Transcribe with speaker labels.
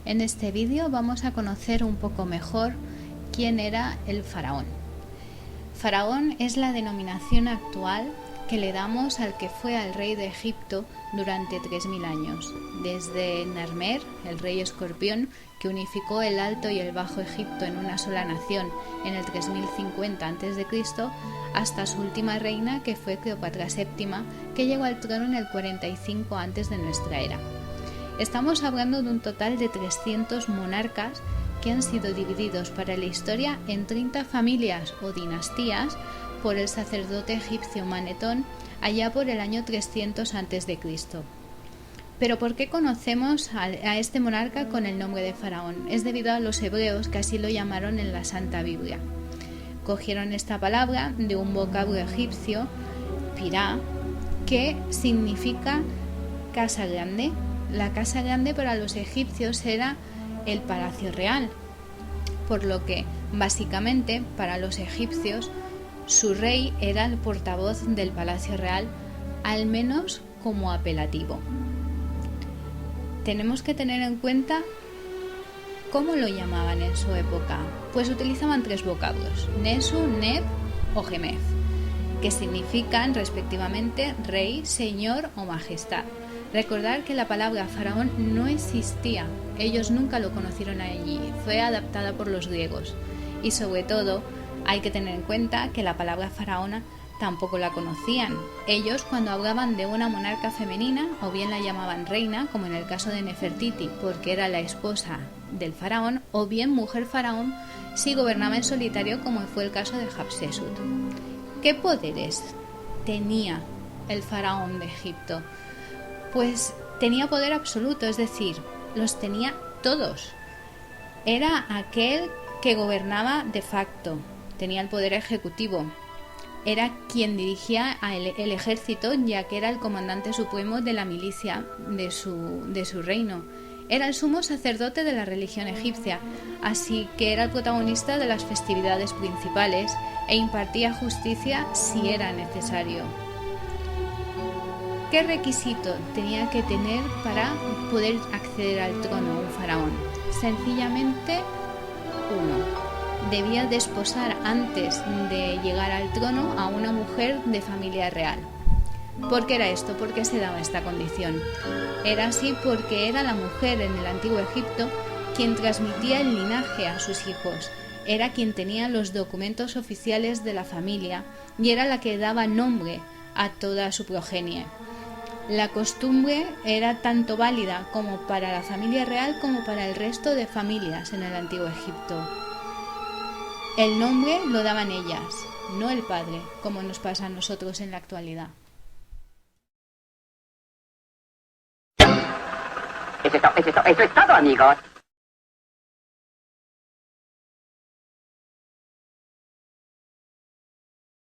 Speaker 1: En este vídeo vamos a conocer un poco mejor quién era el faraón. Faraón es la denominación actual que le damos al que fue al rey de Egipto durante 3000 años, desde Narmer, el rey escorpión, que unificó el Alto y el Bajo Egipto en una sola nación en el 3050 a.C., hasta su última reina, que fue Cleopatra VII, que llegó al trono en el 45 antes de nuestra era. Estamos hablando de un total de 300 monarcas que han sido divididos para la historia en 30 familias o dinastías por el sacerdote egipcio Manetón allá por el año 300 a.C. Pero ¿por qué conocemos a este monarca con el nombre de faraón? Es debido a los hebreos, que así lo llamaron en la Santa Biblia. Cogieron esta palabra de un vocablo egipcio, pirá, que significa casa grande. La casa grande para los egipcios era el palacio real, por lo que básicamente para los egipcios su rey era el portavoz del palacio real, al menos como apelativo. Tenemos que tener en cuenta cómo lo llamaban en su época. Pues utilizaban tres vocablos: Nesu, Neb o Gemef, que significan respectivamente rey, señor o majestad. Recordar que la palabra faraón no existía, ellos nunca lo conocieron allí, fue adaptada por los griegos. Y sobre todo, hay que tener en cuenta que la palabra faraona tampoco la conocían. Ellos, cuando hablaban de una monarca femenina, o bien la llamaban reina, como en el caso de Nefertiti, porque era la esposa del faraón, o bien mujer faraón si gobernaba en solitario, como fue el caso de Hatshepsut. ¿Qué poderes tenía el faraón de Egipto? Pues tenía poder absoluto, es decir, los tenía todos. Era aquel que gobernaba de facto, tenía el poder ejecutivo, era quien dirigía el ejército, ya que era el comandante supremo de la milicia de su reino. Era el sumo sacerdote de la religión egipcia, así que era el protagonista de las festividades principales e impartía justicia si era necesario. ¿Qué requisito tenía que tener para poder acceder al trono un faraón? Sencillamente uno: debía desposar antes de llegar al trono a una mujer de familia real. ¿Por qué era esto? ¿Por qué se daba esta condición? Era así porque era la mujer en el antiguo Egipto quien transmitía el linaje a sus hijos, era quien tenía los documentos oficiales de la familia y era la que daba nombre a toda su progenie. La costumbre era tanto válida como para la familia real como para el resto de familias en el antiguo Egipto. El nombre lo daban ellas, no el padre, como nos pasa a nosotros en la actualidad.
Speaker 2: Eso es todo, amigos.